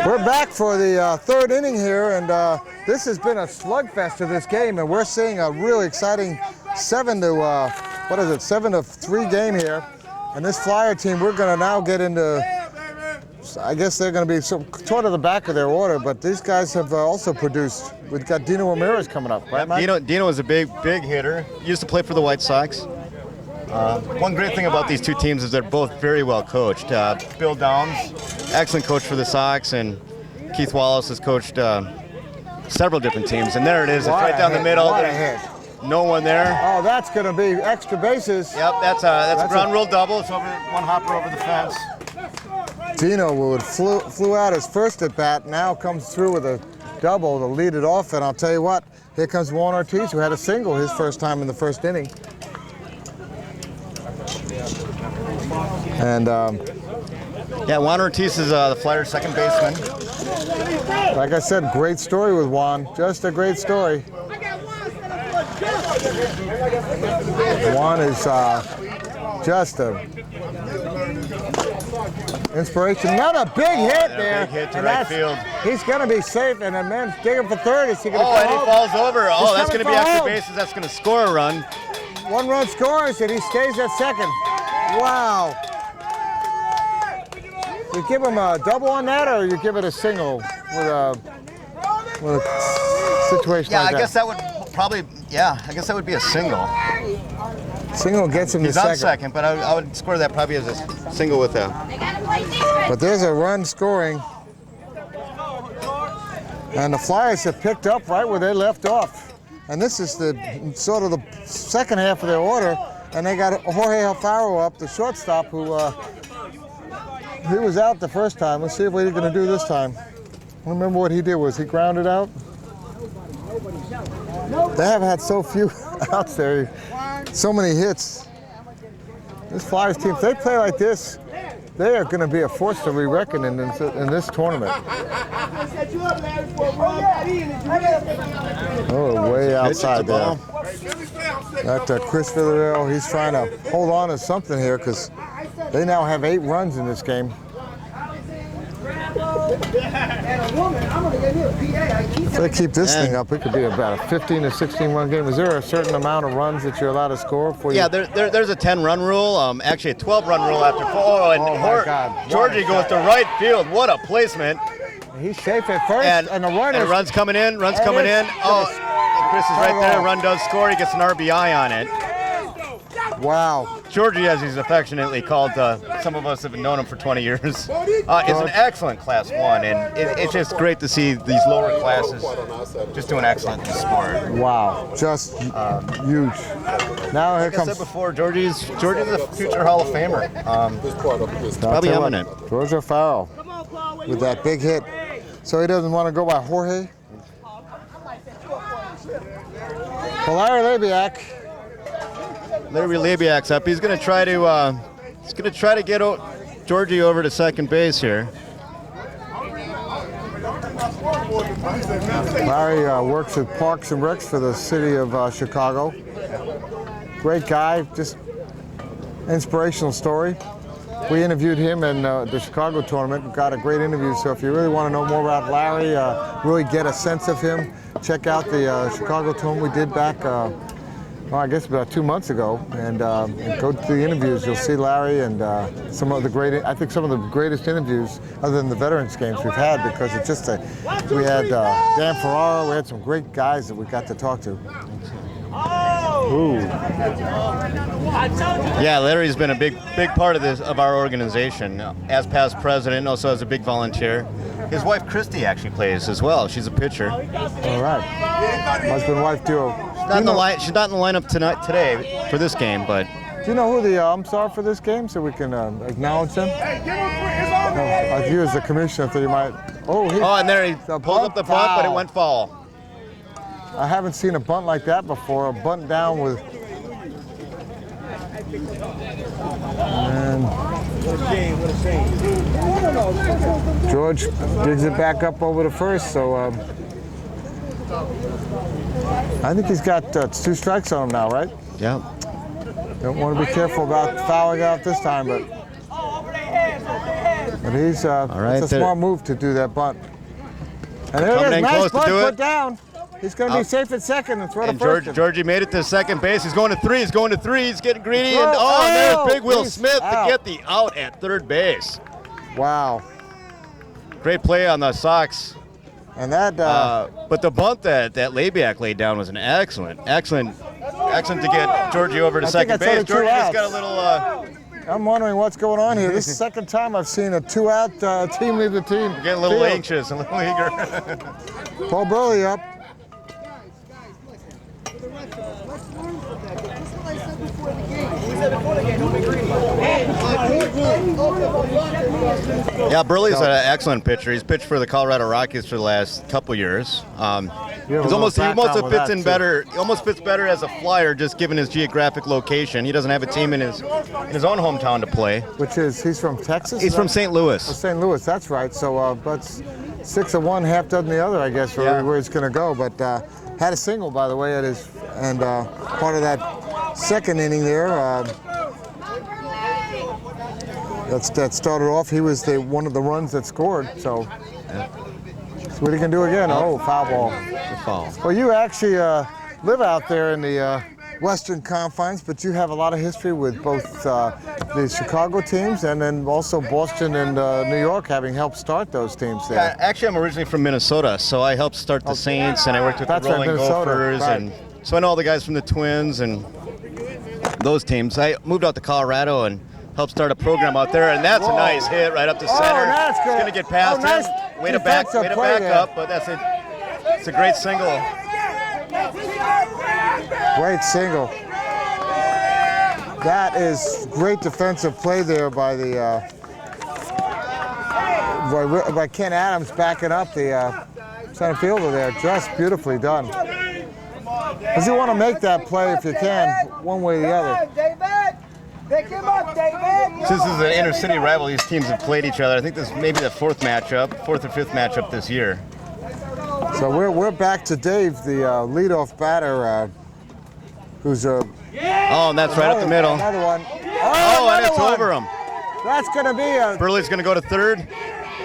We're back for the third inning here, and this has been a slugfest of this game, and we're seeing a really exciting 7-3 game here. And this Flyer team, we're going to now get into, I guess they're going to be toward the back of their order, but these guys have also produced. We've got Dino Ramirez coming up, right, Mike? Dino is a big hitter. He used to play for the White Sox. One great thing about these two teams is they're both very well coached. Bill Downs, excellent coach for the Sox, and Keith Wallace has coached several different teams. And there it is, it's right down the middle. What a hit. No one there. Oh, that's going to be extra bases. Yep, that's a ground rule double. It's over one hopper over the fence. Dino flew out his first at bat, now comes through with a double to lead it off. And I'll tell you what, here comes Juan Ortiz, who had a single his first time in the first inning. And Juan Ortiz is the Flyers' second baseman. Like I said, great story with Juan. Just a great story. Juan is just a inspiration. Another big hit there. Big hit to right field. He's going to be safe, and the man's digging for third. Is he going to and he falls over. Oh, that's going to be extra home. bases. That's going to score a run. One run scores, and he stays at second. Wow. You give him a double on that, or you give it a single with a situation like that? I guess that would probably, I guess that would be a single. Single gets him to second. He's on second, but I would score that probably as a single with a. But there's a run scoring. And the Flyers have picked up right where they left off. And this is the sort of the second half of their order. And they got Jorge Alfaro up, the shortstop, who he was out the first time. Let's see what he's going to do this time. I don't remember what he did. Was he grounded out? They have had so few outs there, so many hits. This Flyers team, if they play like this, they are going to be a force to be reckoned in this tournament. Oh, way outside there. That's Chris Villarreal. He's trying to hold on to something here because they now have 8 runs in this game. If they keep this thing up, it could be about a 15 to 16 run game. Is there a certain amount of runs that you're allowed to score for you? Yeah, there's a 10-run rule. Actually, a 12-run rule after 4. And my God. Georgie goes to right field. What a placement. He's safe at first, and the run's coming in. Oh, and Chris is right there. Run does score. He gets an RBI on it. Wow. Georgie, as he's affectionately called, some of us have known him for 20 years, is an excellent Class 1, and it's just great to see these lower classes just doing excellent in the sport. Wow, just huge. Now here comes. I said before, Georgie's a future Hall of Famer. Probably eminent. George Alfaro with that big hit. So he doesn't want to go by Jorge. Larry Lebiak's up. He's going to try to get Georgie over to second base here. Larry works at Parks and Recs for the city of Chicago. Great guy, just inspirational story. We interviewed him in the Chicago tournament, got a great interview. So if you really want to know more about Larry, really get a sense of him, check out the Chicago tournament we did back, I guess about 2 months ago, and go to the interviews. You'll see Larry and some of the greatest interviews, other than the Veterans games we've had, because it's just we had Dan Ferraro, we had some great guys that we got to talk to. Ooh. Yeah, Larry's been a big part of our organization as past president, also as a big volunteer. His wife Christy actually plays as well. She's a pitcher. All right, husband-wife duo. She's not in the lineup today for this game, but. Do you know who the umps are for this game, so we can acknowledge them? I view as the commissioner, so you might. And there he pulled up the bunt, but it went foul. I haven't seen a bunt like that before. A bunt down with. And George digs it back up over to first, so I think he's got 2 strikes on him now, right? Yeah. Don't want to be careful about fouling out this time, but But he's right, it's a smart move to do that bunt. And there it Coming is, in nice close to bunt do put it. down. He's going to be safe at second and throw to And first. Georgie made it to second base. He's going to three. He's going to three. He's getting greedy. And, Oh, and there's Big Will he's Smith out. to get the out at third base. Wow. Great play on the Sox. And that But the bunt that Labiak laid down was an excellent to get Georgie over to I think second that's only base. two Georgie just outs. got a little I'm wondering what's going on here. This is the second time I've seen a two-out team leave the team. getting a little field. anxious, a little eager. Paul Burley up. Yeah, Burley's an excellent pitcher. He's pitched for the Colorado Rockies for the last couple years. He almost fits in better. He almost fits better as a flyer, just given his geographic location. He doesn't have a team in his own hometown to play. Which is, he's from Texas? He's from St. Louis. St. Louis, that's right. So, but 6 of one, half dozen the other, I guess, where he's going to go. But had a single, by the way, at his, and part of that second inning there. That started off. He was one of the runs that scored. So, what are you going to do again? Oh, foul ball. Foul. Well, you actually live out there in the western confines, but you have a lot of history with both the Chicago teams and then also Boston and New York, having helped start those teams there. Yeah, actually, I'm originally from Minnesota, so I helped start the Saints, and I worked with the That's right, Rolling Minnesota, Gophers, right. and so I know all the guys from the Twins and those teams. I moved out to Colorado and helped start a program out there, and that's a nice hit right up the center. that's good. It's going to get past Oh, nice him. Way to back defensive play there. up, but it's a great single. Great single. That is great defensive play there by the by Ken Adams, backing up the center fielder there. Just beautifully done. Because you want to make that play if you can, one way or the other. Pick him up, David! Since this is an inter-city rival, these teams have played each other. I think this is maybe the fourth or fifth matchup this year. So we're back to Dave, the leadoff batter, who's a Oh, and that's right up the middle. Another one. Oh, and another it's one. over him. That's going to be a. Burley's going to go to third.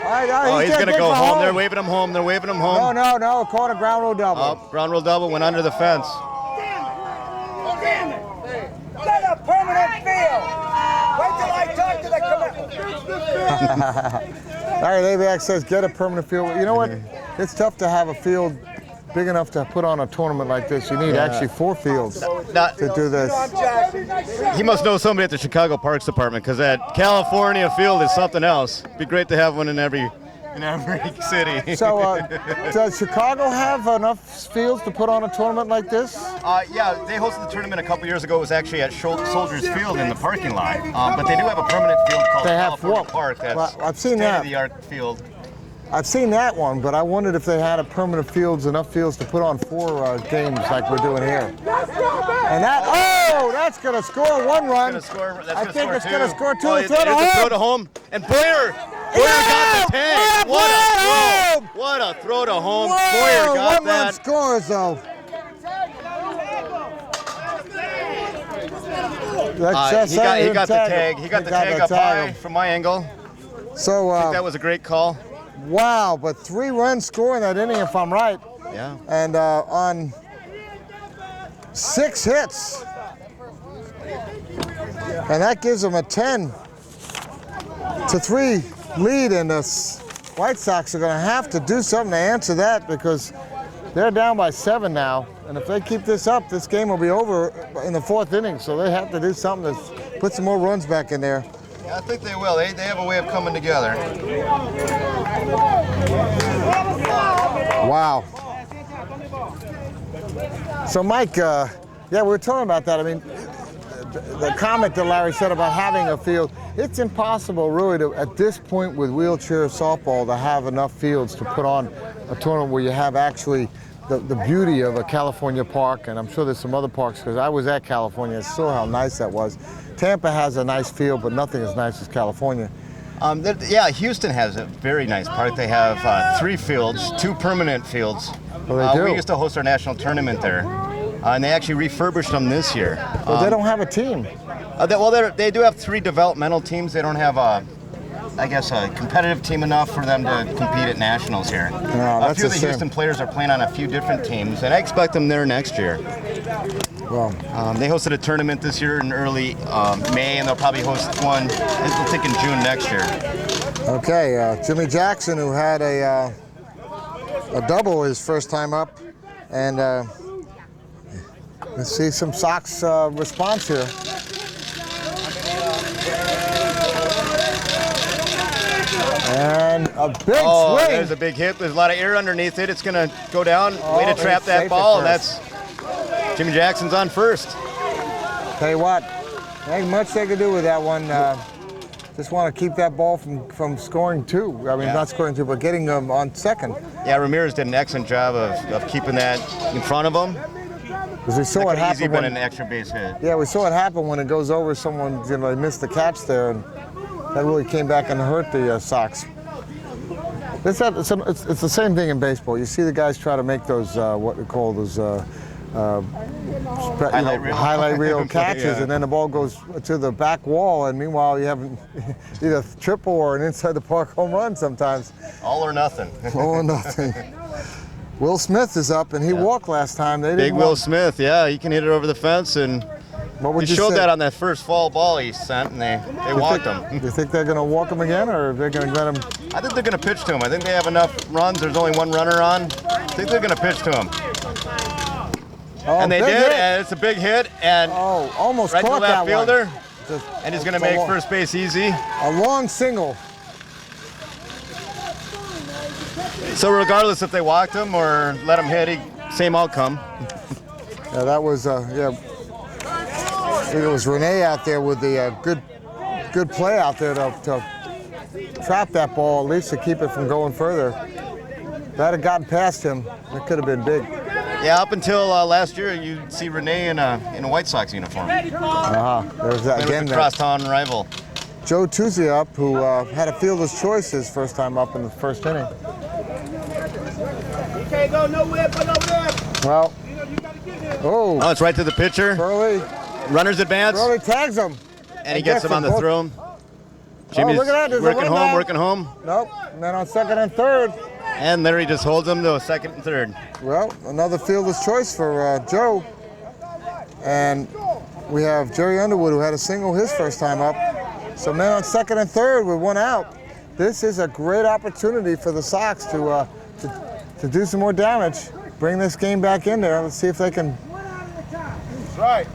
Oh, He's going to go home. They're waving him home. They're waving him home. No. Caught a ground rule double. Oh, ground rule double, went under the fence. Get a permanent field! Wait till I talk to the commissioner. Larry Labiak says get a permanent field. You know what? It's tough to have a field big enough to put on a tournament like this. You need actually 4 fields to do this. He must know somebody at the Chicago Parks Department, because that California field is something else. It'd be great to have one in every city. So, does Chicago have enough fields to put on a tournament like this? Yeah, they hosted the tournament a couple years ago. It was actually at Soldiers Field in the parking lot. But they do have a permanent field called They have California what? Park. That's Well, I've seen that. state-of-the-art field. I've seen that one, but I wondered if they had a permanent fields, enough fields to put on 4 games like we're doing here. And that's going to score 1 run. I think it's going to score 2. Oh, throw to home. And Boyer got the tag. What a throw to home. Boyer got 1 run that. scores, though. He got the tag. He got the tag up high from my angle. So I think that was a great call. wow, but 3 runs scoring that inning, if I'm right. Yeah. And on 6 hits. And that gives them a 10-3 lead, and the White Sox are going to have to do something to answer that, because they're down by 7 now. And if they keep this up, this game will be over in the 4th inning. So they have to do something to put some more runs back in there. Yeah, I think they will. They have a way of coming together. Wow. So Mike, yeah, we were talking about that. I mean, the comment that Larry said about having a field, it's impossible really to, at this point with wheelchair softball, to have enough fields to put on a tournament where you have actually the beauty of a California park, and I'm sure there's some other parks, because I was at California and saw how nice that was. Tampa has a nice field, but nothing as nice as California. Yeah, Houston has a very nice park. They have 3 fields, 2 permanent fields. Well, they do. We used to host our national tournament there, and they actually refurbished them this year. Well, they don't have a team. They do have 3 developmental teams. They don't have I guess, a competitive team enough for them to compete at nationals here. No, A that's few a of the shame. Houston players are playing on a few different teams, and I expect them there next year. Well, They hosted a tournament this year in early May, and they'll probably host one, I think, in June next year. okay, Jimmy Jackson, who had a double his first time up, and let's see some Sox response here. And a big Oh, swing. there's a big hit. There's a lot of air underneath it. It's going to go down. Way to Oh, trap it's that safe ball, at and first. that's Jimmy Jackson's on first. Tell you what, there ain't much they could do with that one. Just want to keep that ball from scoring two. I mean, Yeah. not scoring two, but getting them on second. Yeah, Ramirez did an excellent job of keeping that in front of him. Because we saw That it could have easily happen been when, an extra base hit. yeah, we saw it happen when it goes over someone. You know, they missed the catch there, and that really came back and hurt the Sox. It's the same thing in baseball. You see the guys try to make those what we call those Highlight reel. highlight reel catches, Yeah. and then the ball goes to the back wall, and meanwhile you have either triple or an inside the park home run sometimes. All or nothing. Oh, nothing. Will Smith is up, and he walked last time. They Big didn't Will walk. Smith, yeah, he can hit it over the fence, and What would he you showed say? that on that first fall ball he sent, and they walked him. Do you think they're going to walk him again, or they're going to let him? I think they're going to pitch to him. I think they have enough runs. There's only one runner on. I think they're going to pitch to him. Oh, And they big did, hit. and it's a big hit, and Oh, almost right to the caught left that one. fielder, Just and he's going to a make long- first base easy. A long single. So regardless if they walked him or let him hit, same outcome. Yeah, that was yeah. I think it was Renee out there with the good play out there to trap that ball, at least to keep it from going further. If that had gotten past him, it could have been big. Yeah, up until last year, you'd see Renee in a White Sox uniform. There's that It again. was a That crosstown rival. Joe Tuesday up, who had a fielder's choice his first time up in the first inning. You can't go nowhere but over there. Well, Oh, it's right to the pitcher. Burley Runners advance, tags him. and he gets him on the both. throw. Jimmy's look at that, there's a working run home, now. working home. Nope. And then on second and third. And there he just holds him to second and third. Well, another fielder's choice for Joe. And we have Jerry Underwood, who had a single his first time up. So men on second and third with one out. This is a great opportunity for the Sox to do some more damage. Bring this game back in there. Let's see if they can. Right.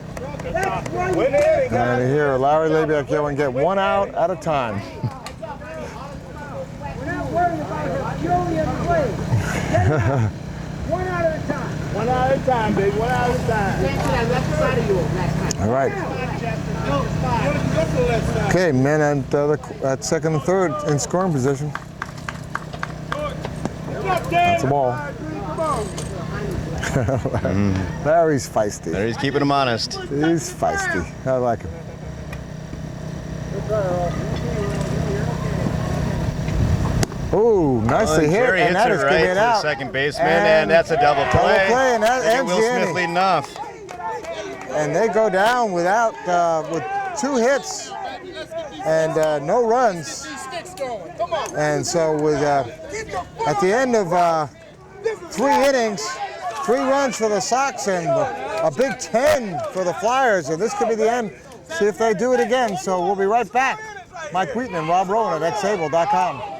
Win it. And here, Larry Labiak yelling, get one out at a time. We're not worried about a million plays. One out at a time. One out at a time, baby. One out at a time. All right. Okay, men at second and third in scoring position. That's the ball. Larry's feisty. There he's keeping him honest. He's feisty. I like him. Oh, nicely hit, Jerry and hits that it is right going to to get the out. second baseman, and that's a double play. and that They get ends Will the Smith inning. leading off. And they go down without with 2 hits and no runs. And so with at the end of 3 innings, 3 runs for the Sox and a big 10 for the Flyers, and this could be the end. See if they do it again. So we'll be right back. Mike Wheaton and Rob Rowan at xable.com.